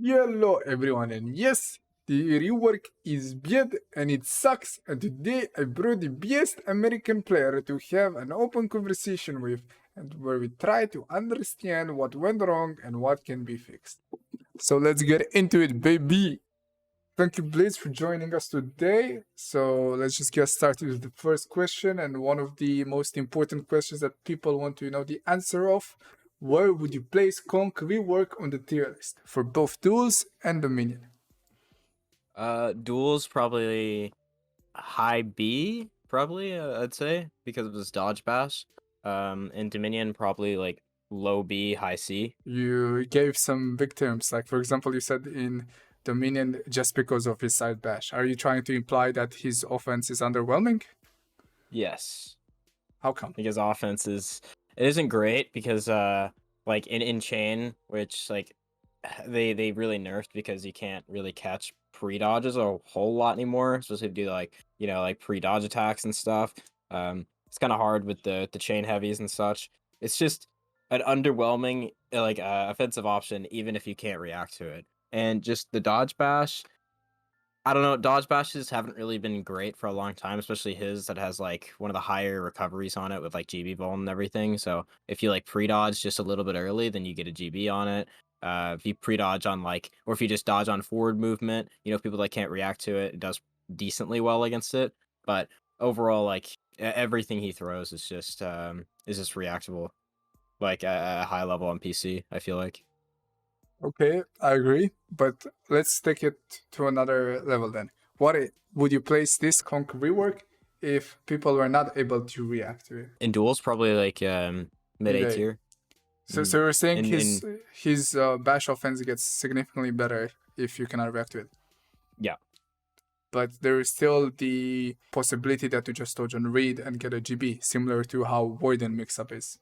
Hello everyone, and yes, the rework is bad and it sucks, and today I brought the best American player to have an open conversation with, and where we try to understand what went wrong and what can be fixed. So let's get into it, baby! Thank you, Blaze, for joining us today. So let's just get started with the first question, and one of the most important questions that people want to know the answer of. Where would you place Conq Rework on the tier list for both Duels and Dominion? Duels probably high B, probably I'd say, because of his dodge bash. And Dominion probably like low B, high C. You gave some big terms, like for example, you said in Dominion just because of his side bash. Are you trying to imply that his offense is underwhelming? Yes, How come? because offense it isn't great because like in chain, which like they really nerfed because you can't really catch pre-dodges a whole lot anymore, especially if you do like like pre-dodge attacks and stuff. It's kind of hard with the chain heavies and such. It's just an underwhelming like offensive option even if you can't react to it. And just the dodge bash, I don't know, dodge bashes haven't really been great for a long time, especially his that has like one of the higher recoveries on it with like GB vol and everything. So if you like pre-dodge just a little bit early, then you get a GB on it. If you pre-dodge on like, or if you just dodge on forward movement, people that can't react to it, it does decently well against it. But overall, like everything he throws is just reactable, like at a high level on PC, I feel like. Okay, I agree, but let's take it to another level then. Would you place this Conq Rework if people were not able to react to it? In duels, probably like mid A Mid-A. tier. So you're saying In his bash offense gets significantly better if you cannot react to it, yeah. but there is still the possibility that you just dodge on read and get a GB, similar to how Warden mix-up is.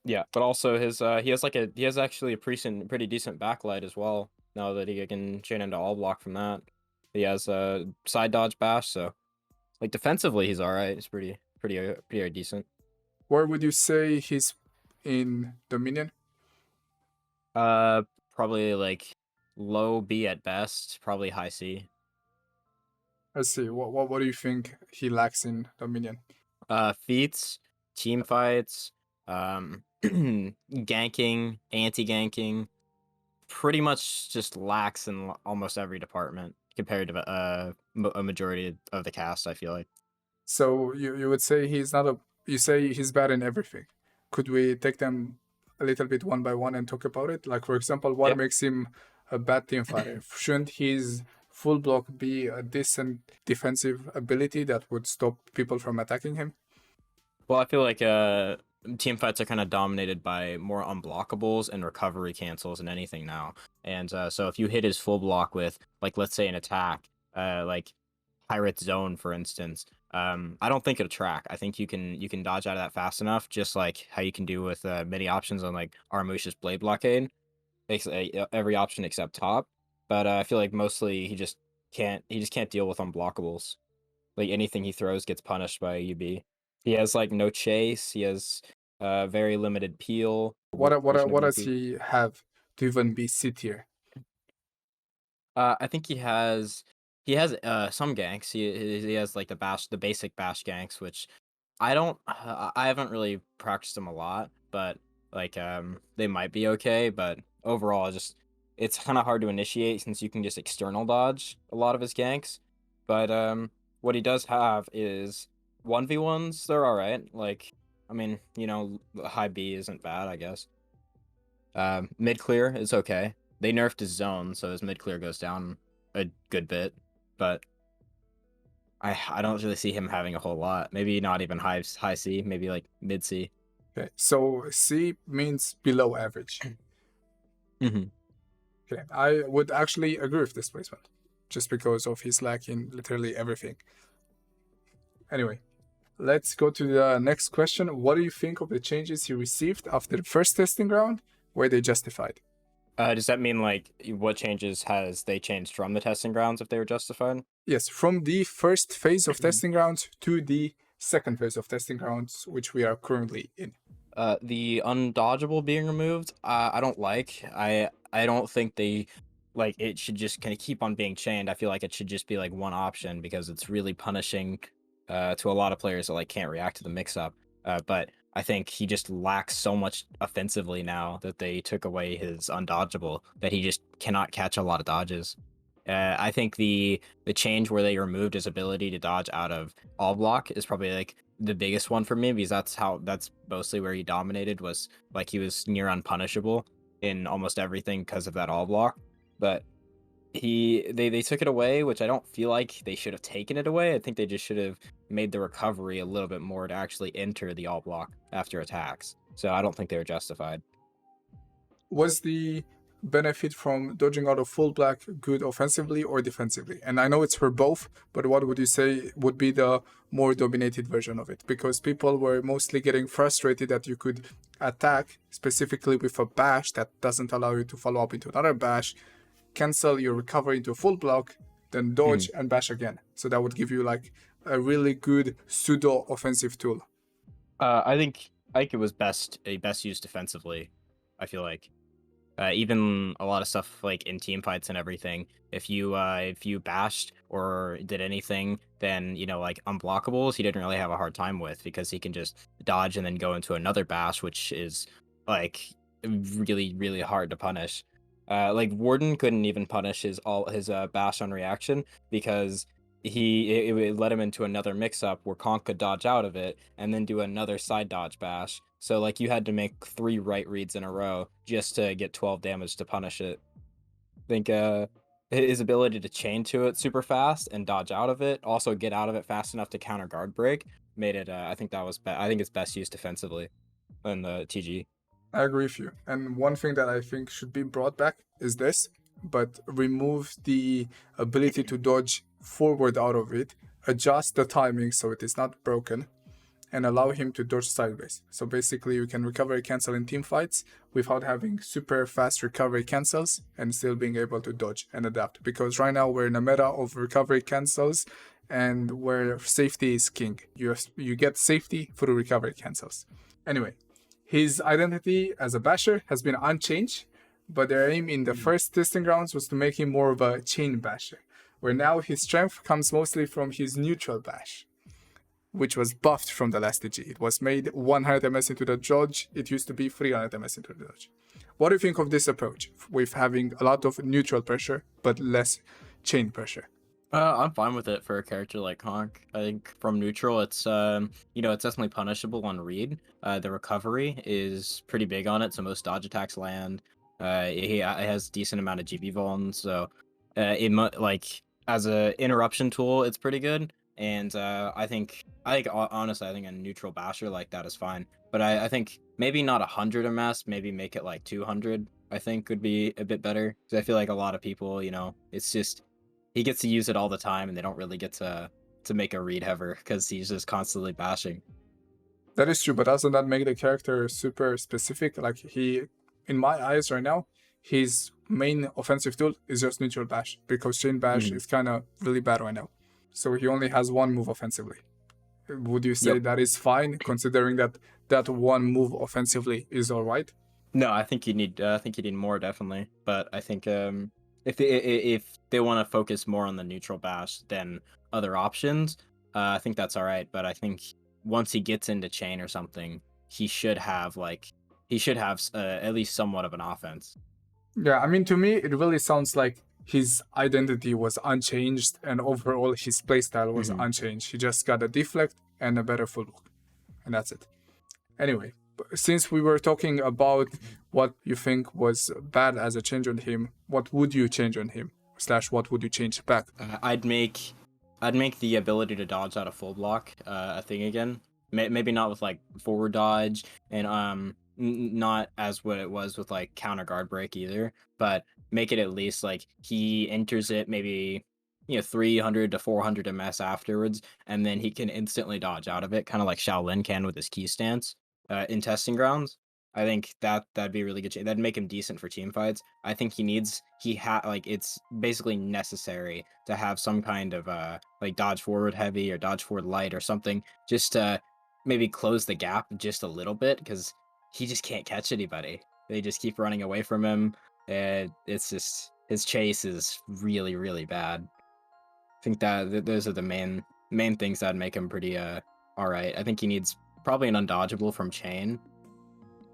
Yeah, but also his he has actually a pretty decent backlight as well. Now that he can chain into all block from that, he has a side dodge bash. So like defensively, he's all right. He's pretty decent. Where would you say he's in Dominion? Probably like low B at best. Probably high C. Let's see. What do you think he lacks in Dominion? Feats, team fights, ganking, anti-ganking. Pretty much just lacks in almost every department compared to a majority of the cast, I feel like. So you would say he's not a. You say he's bad in everything. Could we take them a little bit one by one and talk about it? Like for example, what Yep. makes him a bad team fighter? Shouldn't his full block be a decent defensive ability that would stop people from attacking him? Well, I feel like team fights are kind of dominated by more unblockables and recovery cancels and anything now. And so if you hit his full block with, like, let's say an attack, like Pirate Zone, for instance, I don't think it'll track. I think you can dodge out of that fast enough, just like how you can do with many options on like Armush's Blade Blockade, every option except top. But I feel like mostly he just can't deal with unblockables. Like anything he throws gets punished by UB. He has like no chase. He has very limited peel. What does he have to even be C tier? I think he has some ganks. He has like the basic bash ganks, which I haven't really practiced them a lot, but like they might be okay. But overall, it's kind of hard to initiate since you can just external dodge a lot of his ganks. But what he does have is 1v1s. They're all right. Like I mean, high B isn't bad, I guess. Mid clear is okay. They nerfed his zone, so his mid clear goes down a good bit, but I don't really see him having a whole lot. Maybe not even high C, maybe like mid C. Okay, so C means below average. Mm-hmm. Okay, I would actually agree with this placement, just because of his lack in literally everything. Anyway, let's go to the next question. What do you think of the changes he received after the first testing round? Were they justified? Does that mean like what changes has they changed from the testing grounds if they were justified? Yes, from the first phase of testing grounds to the second phase of testing grounds, which we are currently in. The undodgeable being removed, I don't like. I don't think they like it should just kind of keep on being chained. I feel like it should just be like one option because it's really punishing to a lot of players that like can't react to the mix up. But I think he just lacks so much offensively now that they took away his undodgeable that he just cannot catch a lot of dodges. I think the change where they removed his ability to dodge out of all block is probably like the biggest one for me because that's mostly where he dominated was like he was near unpunishable in almost everything because of that all block. But they took it away, which I don't feel like they should have taken it away. I think they just should have made the recovery a little bit more to actually enter the all block after attacks. So I don't think they were justified. Was the benefit from dodging out of full black good offensively or defensively? And I know it's for both, but what would you say would be the more dominated version of it? Because people were mostly getting frustrated that you could attack specifically with a bash that doesn't allow you to follow up into another bash, cancel your recovery into a full block, then dodge and bash again. So that would give you like a really good pseudo offensive tool. I think it was best used defensively. I feel like even a lot of stuff like in team fights and everything. If you bashed or did anything, then like unblockables, he didn't really have a hard time with because he can just dodge and then go into another bash, which is like really really hard to punish. Like Warden couldn't even punish his bash on reaction because it led him into another mix-up where Conq could dodge out of it and then do another side dodge bash. So like you had to make 3 right reads in a row just to get 12 damage to punish it. I think his ability to chain to it super fast and dodge out of it, also get out of it fast enough to counter guard break, made it. I think I think it's best used defensively in the TG. I agree with you. And one thing that I think should be brought back is this, but remove the ability to dodge forward out of it, adjust the timing so it is not broken, and allow him to dodge sideways. So basically, you can recovery cancel in team fights without having super fast recovery cancels and still being able to dodge and adapt. Because right now we're in a meta of recovery cancels and where safety is king. You get safety through recovery cancels. Anyway, his identity as a basher has been unchanged, but their aim in the first testing rounds was to make him more of a chain basher, where now his strength comes mostly from his neutral bash, which was buffed from the last TG. It was made 100 MS into the dodge. It used to be 300 MS into the dodge. What do you think of this approach with having a lot of neutral pressure but less chain pressure? I'm fine with it for a character like Conq. I think from neutral, it's it's definitely punishable on read. The recovery is pretty big on it, so most dodge attacks land. It has decent amount of GB vuln, so like as a interruption tool, it's pretty good. And honestly, I think a neutral basher like that is fine. But I think maybe not 100 MS, maybe make it like 200. I think would be a bit better because I feel like a lot of people, it's just he gets to use it all the time, and they don't really get to make a read ever because he's just constantly bashing. That is true, but doesn't that make the character super specific? Like in my eyes right now, his main offensive tool is just neutral bash because chain bash is kind of really bad right now. So he only has one move offensively. Would you say Yep. that is fine, considering that that one move offensively is all right? No, I think you need more definitely, but I think if they want to focus more on the neutral bash than other options, I think that's all right. But I think once he gets into chain or something, he should have at least somewhat of an offense. Yeah, I mean, to me, it really sounds like his identity was unchanged and overall his playstyle was unchanged. He just got a deflect and a better full block, and that's it. Anyway, since we were talking about what you think was bad as a change on him, what would you change on him? Slash, what would you change back? I'd make the ability to dodge out of full block a thing again. Maybe not with like forward dodge and not as what it was with like counter guard break either, but make it at least like he enters it maybe 300 to 400 ms afterwards, and then he can instantly dodge out of it, kind of like Shaolin can with his key stance in testing grounds. I think that'd be a really good. That'd make him decent for team fights. I think like it's basically necessary to have some kind of like dodge forward heavy or dodge forward light or something, just to maybe close the gap just a little bit because he just can't catch anybody. They just keep running away from him. And it's just his chase is really, really bad. I think that those are the main things that make him pretty all right. I think he needs probably an undodgeable from chain.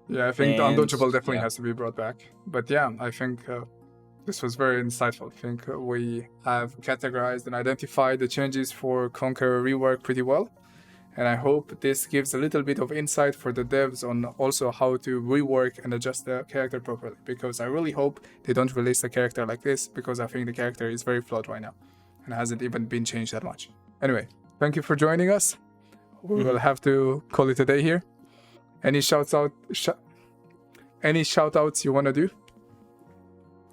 Yeah, I think the And undodgeable definitely yeah. has to be brought back. But yeah, I think this was very insightful. I think we have categorized and identified the changes for Conq Rework pretty well. And I hope this gives a little bit of insight for the devs on also how to rework and adjust the character properly. Because I really hope they don't release a character like this, because I think the character is very flawed right now and hasn't even been changed that much. Anyway, thank you for joining us. We will have to call it a day here. Any shout outs you want to do?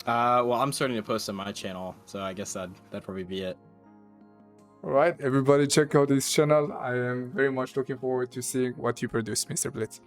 Well, I'm starting to post on my channel, so I guess that'd probably be it. All right, everybody check out this channel. I am very much looking forward to seeing what you produce, Mr. Blitz.